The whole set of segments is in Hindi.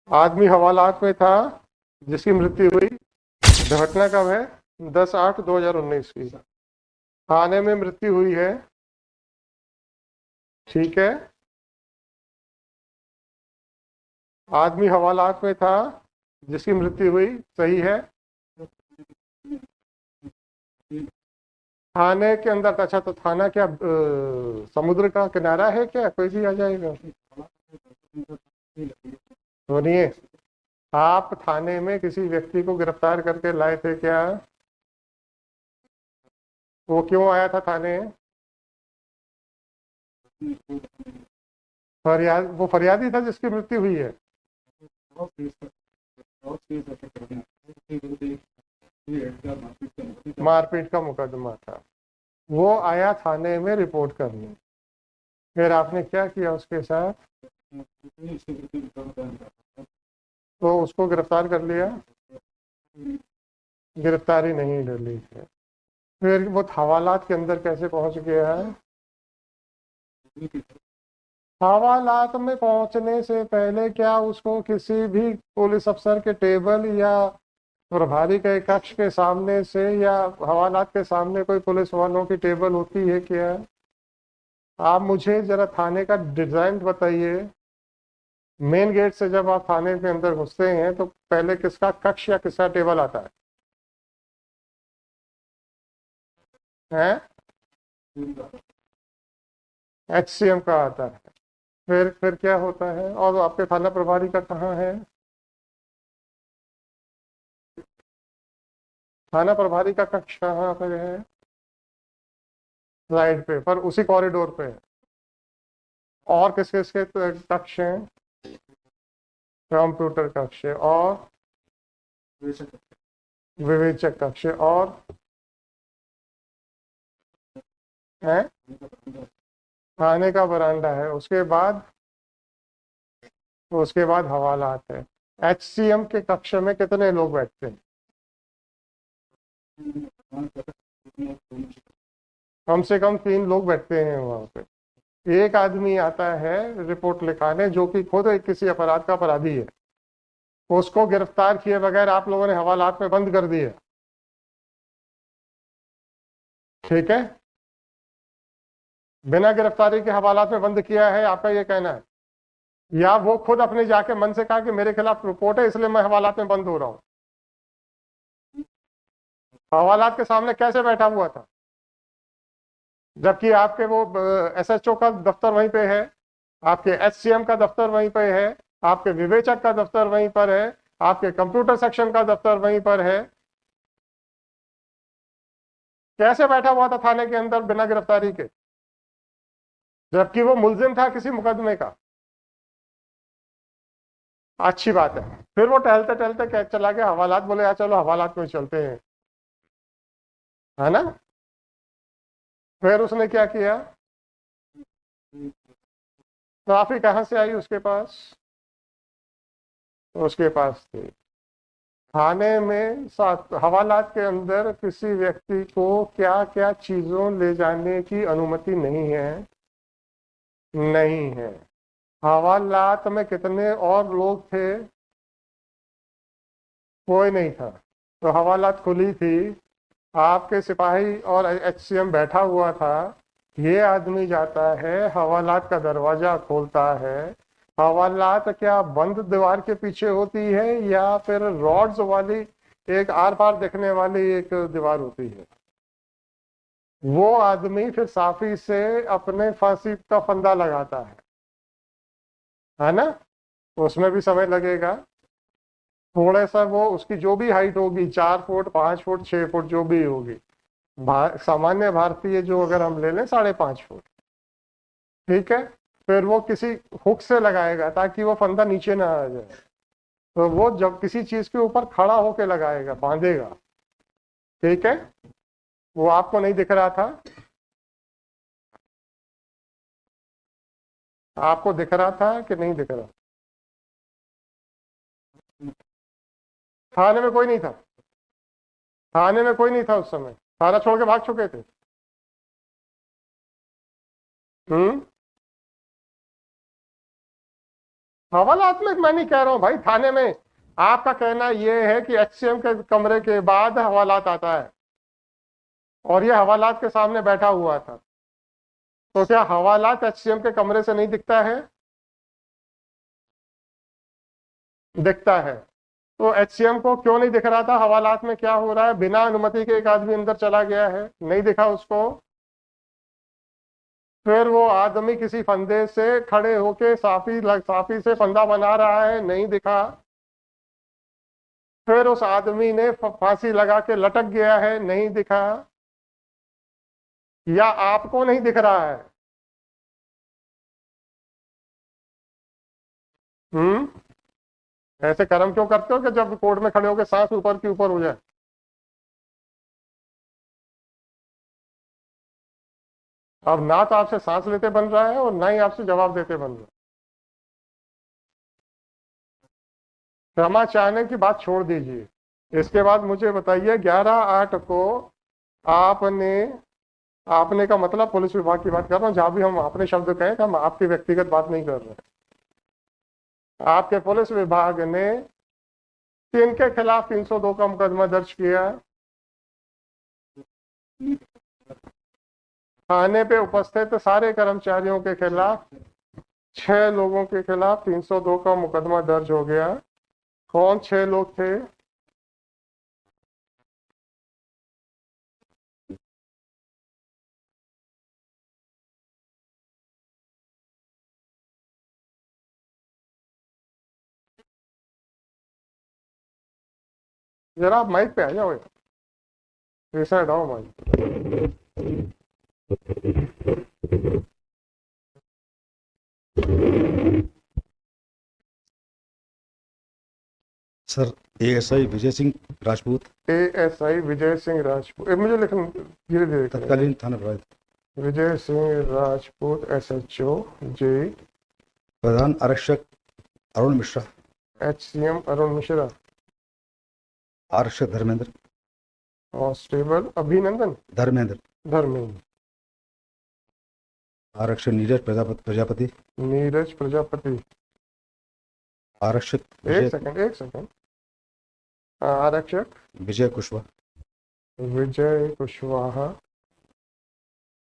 आदमी हवालात में था जिसकी मृत्यु हुई। घटना कब है? 10/8/2019 की। थाने में मृत्यु हुई है। ठीक है। आदमी हवालात में था जिसकी मृत्यु हुई। सही है। थाने के अंदर था। अच्छा, तो थाना क्या समुद्र का किनारा है क्या? कोई भी आ जाएगा? सुनिए, आप थाने में किसी व्यक्ति को गिरफ्तार करके लाए थे क्या? वो क्यों आया था थाने? फरियाद, वो फरियादी था जिसकी मृत्यु हुई है। मारपीट का मुकदमा था। वो आया थाने में रिपोर्ट करने। फिर आपने क्या किया उसके साथ? तो उसको गिरफ्तार कर लिया? गिरफ्तारी नहीं डली है। फिर वो हवालात के अंदर कैसे पहुंच गया है? हवालात में पहुंचने से पहले क्या उसको किसी भी पुलिस अफसर के टेबल या प्रभारी के कक्ष के सामने से या हवालात के सामने कोई पुलिस वालों की टेबल होती है क्या? आप मुझे जरा थाने का डिजाइन बताइए। मेन गेट से जब आप थाने के अंदर घुसते हैं तो पहले किसका कक्ष या किसका टेबल आता है? HCM का आता है। फिर क्या होता है? और आपके थाना प्रभारी का कहाँ है? थाना प्रभारी का कक्ष कहाँ पर है? साइड पे, पर उसी कॉरिडोर पे है। और किस किस के कक्ष हैं? कंप्यूटर कक्ष है, और विवेचक कक्ष है, और है थाने का बरामदा है। उसके बाद हवालात है। HCM के कक्ष में कितने लोग बैठते हैं? कम से कम 3 लोग बैठते हैं वहां पे। एक आदमी आता है रिपोर्ट लिखाने जो कि खुद एक किसी अपराध का अपराधी है। उसको गिरफ्तार किए बगैर आप लोगों ने हवालात में बंद कर दिया। ठीक है। बिना गिरफ्तारी के हवालात में बंद किया है, आपका ये कहना है? या वो खुद अपने जाके मन से कहा कि मेरे खिलाफ रिपोर्ट है इसलिए मैं हवालात में बंद हो रहा हूं? हवालात के सामने कैसे बैठा हुआ था जबकि आपके वो SHO का दफ्तर वहीं पे है, आपके HCM का दफ्तर वहीं पे है, आपके विवेचक का दफ्तर वहीं पर है, आपके कंप्यूटर सेक्शन का दफ्तर वहीं पर है? कैसे बैठा हुआ था थाने के अंदर बिना गिरफ्तारी के, जबकि वो मुलजिम था किसी मुकदमे का? अच्छी बात है। फिर वो टहलते टहलते चला गया हवालात, बोले यार चलो हवालात में चलते हैं, है ना? फिर उसने क्या किया? ट्रॉफी कहाँ से आई उसके पास? उसके पास थी। थाने में हवालात के अंदर किसी व्यक्ति को क्या क्या चीजों ले जाने की अनुमति नहीं है? नहीं है। हवालात में कितने और लोग थे? कोई नहीं था। तो हवालात खुली थी, आपके सिपाही और HCM बैठा हुआ था। ये आदमी जाता है, हवालात का दरवाजा खोलता है। हवालात क्या बंद दीवार के पीछे होती है या फिर रॉड्स वाली एक आर पार देखने वाली एक दीवार होती है? वो आदमी फिर साफी से अपने फांसी का फंदा लगाता है ना? उसमें भी समय लगेगा थोड़ा सा। वो उसकी जो भी हाइट होगी, 4 फुट 5 फुट 6 फुट जो भी होगी, सामान्य भारतीय जो अगर हम ले लें 5.5 फुट। ठीक है। फिर वो किसी हुक से लगाएगा ताकि वो फंदा नीचे ना आ जाए। तो वो जब किसी चीज के ऊपर खड़ा होके लगाएगा, बांधेगा। ठीक है। वो आपको नहीं दिख रहा था? आपको दिख रहा था कि नहीं दिख रहा? थाने में कोई नहीं था? थाने में कोई नहीं था उस समय? थाना छोड़ के भाग चुके थे? हम्म। हवालात में मैं नहीं कह रहा हूँ भाई, थाने में आपका कहना यह है कि एचसीएम के कमरे के बाद हवालात आता है और ये हवालात के सामने बैठा हुआ था, तो क्या हवालात एचसीएम के कमरे से नहीं दिखता है? दिखता है। तो एचसीएम को क्यों नहीं दिख रहा था हवालात में क्या हो रहा है? बिना अनुमति के एक आदमी अंदर चला गया है, नहीं दिखा उसको। फिर वो आदमी किसी फंदे से खड़े होके साफी से फंदा बना रहा है, नहीं दिखा। फिर उस आदमी ने फांसी लगा के लटक गया है, नहीं दिखा। या आपको नहीं दिख रहा है? ऐसे कर्म क्यों करते हो कि जब कोर्ट में खड़े होकर सांस ऊपर की ऊपर हो जाए? अब ना तो आपसे सांस लेते बन रहा है और ना ही आपसे जवाब देते बन रहा है। क्षमा चाहने की बात छोड़ दीजिए। इसके बाद मुझे बताइए 11/8 को आपने आपने का मतलब पुलिस विभाग की बात कर रहा हूँ, जहां भी हम आपने शब्द कहे हम आपकी व्यक्तिगत बात नहीं कर रहे हैं। आपके पुलिस विभाग ने किनके खिलाफ 302 का मुकदमा दर्ज किया? थाने पे उपस्थित सारे कर्मचारियों के खिलाफ, 6 लोगों के खिलाफ 302 का मुकदमा दर्ज हो गया। कौन 6 लोग थे? जरा आप माइक पे आ जाओ, ऐसा हटाओ mic. Sir ASI Vijay Singh Rajput, ASI Vijay Singh Rajput, मुझे लिखना धीरे धीरे। तत्कालीन थाना प्रभारी। विजय सिंह राजपूत एसएचओ जी। प्रधान आरक्षक अरुण मिश्रा। एचसीएम अरुण मिश्रा। आरक्षक धर्मेंद्र। कांस्टेबल अभिनंदन धर्मेंद्र। धर्मेंद्र। आरक्षक नीरज प्रजापति। नीरज प्रजापति। आरक्षक एक सेकंड। आरक्षक विजय कुशवाहा। विजय कुशवाहा।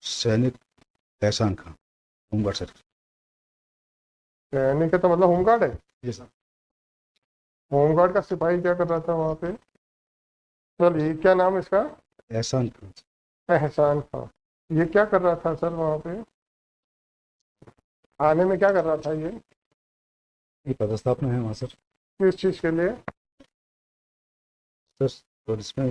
सैनिक एहसान खान, होमगार्ड सर। सैनिक का तो मतलब होमगार्ड है? जी सर। होमगार्ड का सिपाही क्या कर रहा था वहां पे? चलिए, क्या नाम है इसका? एहसान खान। एहसान खान। ये क्या कर रहा था सर वहां पे? आने में क्या कर रहा था ये पदस्थापना है वहाँ सर। किस चीज के लिए? सर तो इसमें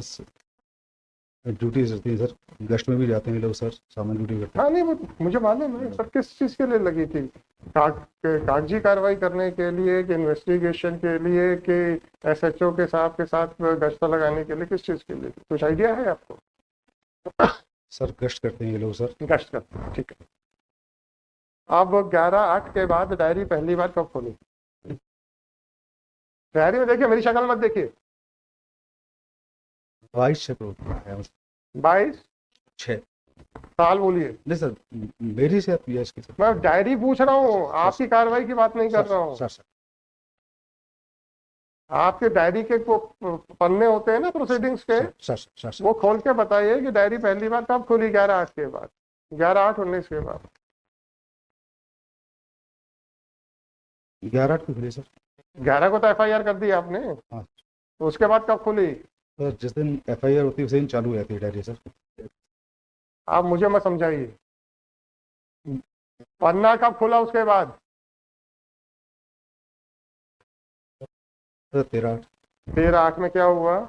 ड्यूटीज रहती है सर, गश्त में भी जाते हैं लोग सर, सामान्य ड्यूटी करते हैं। हाँ नहीं, वो मुझे मालूम है सर। किस चीज के लिए लगी थी? कागजी कार्रवाई करने के लिए कि इन्वेस्टिगेशन के लिए कि एसएचओ के साहब के साथ गश्त लगाने के लिए? किस चीज के लिए? कुछ आइडिया है आपको? सर गश्त करते हैं ये लोग सर। गश्त करते हैं, ठीक है। अब 11/8 के बाद डायरी पहली बार कब खोली? डायरी में देखिए, मेरी शक्ल मत देखिए। 22/6 साल बोलिए। नहीं सर, मेरी से आप इसकी सर। मैं डायरी पूछ रहा हूँ, आपकी कार्रवाई की बात नहीं कर रहा हूँ। सर आपके डायरी के पन्ने होते हैं ना प्रोसीडिंग्स के, सर वो खोल के बताइए कि डायरी पहली बार कब खुली? 11/8 के बाद, 11/8/19 के बाद। 11/8 को खुली सर। 11 को तो एफआईआर कर दी आपने। हाँ। तो उसके बाद कब खुली? सर जिस दिन एफआईआर होती है उसी दिन चालू हो जाती है डायरी सर। आप मुझे मत समझाइए। पन्ना कब खुला उसके बाद? सर 13/8। 13/8 में क्या हुआ?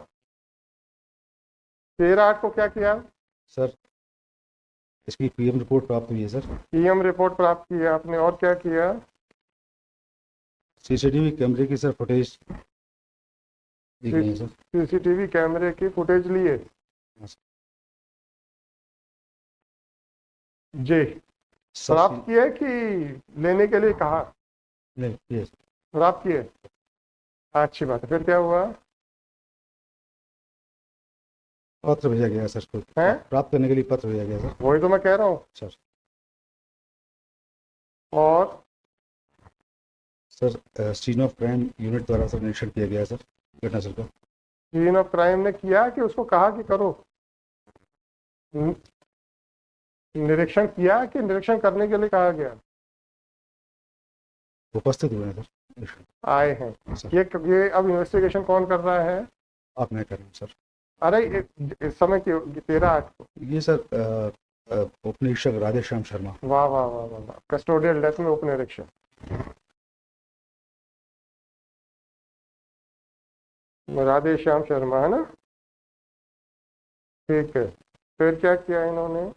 13/8 को क्या किया? सर इसकी पीएम रिपोर्ट प्राप्त हुई है सर। पीएम रिपोर्ट प्राप्त की आपने, और क्या किया? सीसीटीवी कैमरे की सर फुटेज ली गई है सर। सीसीटीवी कैमरे की फुटेज लिए जी? प्राप्त किए कि लेने के लिए कहा? नहीं, प्राप्त किए। अच्छी बात है। फिर क्या हुआ? पत्र भेजा गया सर को, प्राप्त करने के लिए पत्र भेजा गया सर। वही तो मैं कह रहा हूँ सर। और sir scene of crime unit द्वारा सर निरीक्षण किया गया है सर घटनास्थल का। सीन ऑफ क्राइम ने किया कि उसको कहा कि करो? निरीक्षण किया कि निरीक्षण करने के लिए कहा गया? उपस्थित हुए हैं सर। आए हैं। सर ये अब इन्वेस्टिगेशन कौन कर रहा है? आप मैं कर रहा हूँ सर। अरे इस समय की 13/8 को। ये सर उप निरीक्षक राधेश्याम शर्मा। वाह वाह वाह वाह वाह, कस्टोडियल डेथ में उप निरीक्षक। राधेश्याम शर्मा है ना? ठीक है, फिर क्या किया इन्होंने?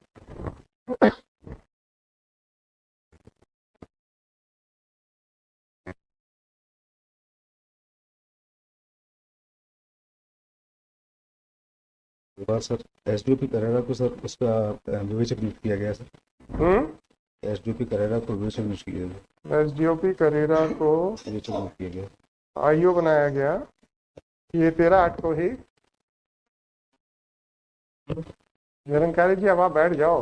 के बाद सर एसडीओपी करेरा को सर उसका विवेचक नियुक्त किया गया सर। एसडीओपी करेरा को विवेचक नियुक्त किया गया। एसडीओपी करेरा को विवेचक नियुक्त किया गया। आईओ बनाया गया। ये 13/8 को ही। निरंकारी जी अब आप बैठ जाओ।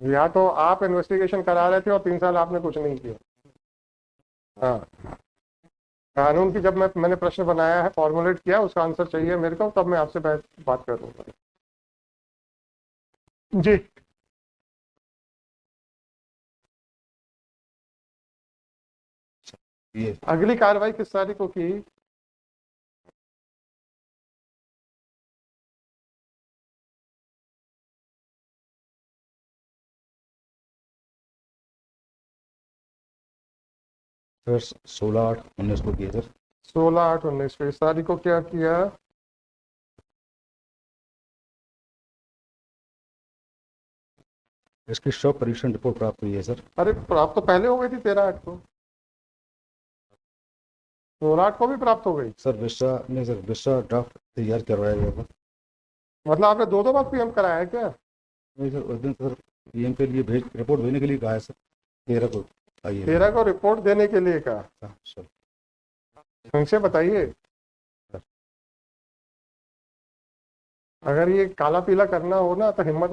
या तो आप इन्वेस्टिगेशन करा रहे थे और 3 साल आपने कुछ नहीं किया। हाँ, कानून की जब मैंने प्रश्न बनाया है, फॉर्मुलेट किया, उसका आंसर चाहिए मेरे को, तब मैं आपसे बात करूंगा जी। ये अगली कार्रवाई किस तारीख को की? सर 16/8/19 को किया सर। 16/8/19 को। इस तारीख को क्या किया? इसकी शव परीक्षण रिपोर्ट प्राप्त हुई है सर। अरे प्राप्त तो पहले हो गई थी 13/8 को। 16/8 को भी प्राप्त हो गई। सर विश्रा ने सर विश्रा ड्राफ्ट तैयार करवाया गया था। मतलब आपने दो बार पीएम कराया है क्या? नहीं सर, उस दिन सर पीएम के लिए रिपोर्ट भेजने के लिए कहा है सर। 13 को आइए। 13 को रिपोर्ट देने के लिए कहा? हाँ सर। हमसे बताइए, अगर ये काला पीला करना हो ना तो हिम्मत